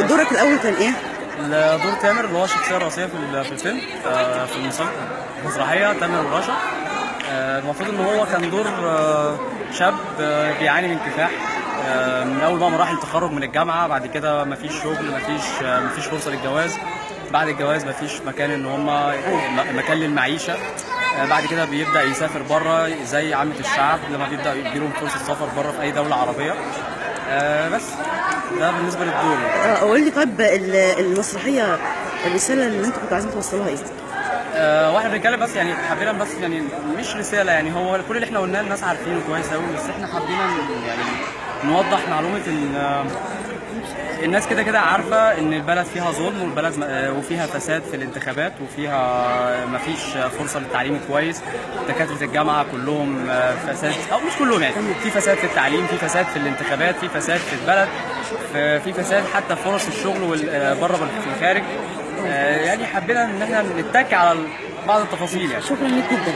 دورك الاول كان ايه؟ دور تامر اللي هو الشخصيه الرئيسيه في الفيلم، في المسرحيه تامر ورشا. المفروض ان هو كان دور شاب بيعاني من كفاح من اول بقى مراحل التخرج من الجامعه. بعد كده مفيش شغل، مفيش فرصه للجواز. بعد الجواز مفيش مكان ان هم مكان للمعيشه. بعد كده بيبدا يسافر بره زي عامه الشعب لما بيبدا يجيلهم فرصه سفر بره في اي دوله عربيه. بس ده بالنسبه للدور. قول لي طيب، المسرحيه الرساله اللي انتوا كنتوا عايزين توصلوها ايه؟ واحنا بنتكلم بس يعني حبينا بس يعني مش رساله، يعني هو كل اللي احنا قلناه الناس عارفينه كويس قوي، بس احنا حابين يعني نوضح معلومه ان الناس كده كده عارفه ان البلد فيها ظلم، والبلد وفيها فساد في الانتخابات، وفيها مفيش فرصه للتعليم كويس. دكاتره الجامعه كلهم فساد، او مش كلهم يعني، في فساد في التعليم، في فساد في الانتخابات، في فساد في البلد، في فساد حتى فرص الشغل بره في الخارج. يعني حبينا ان احنا نتك على بعض التفاصيل يعني. شكرا لك جدا.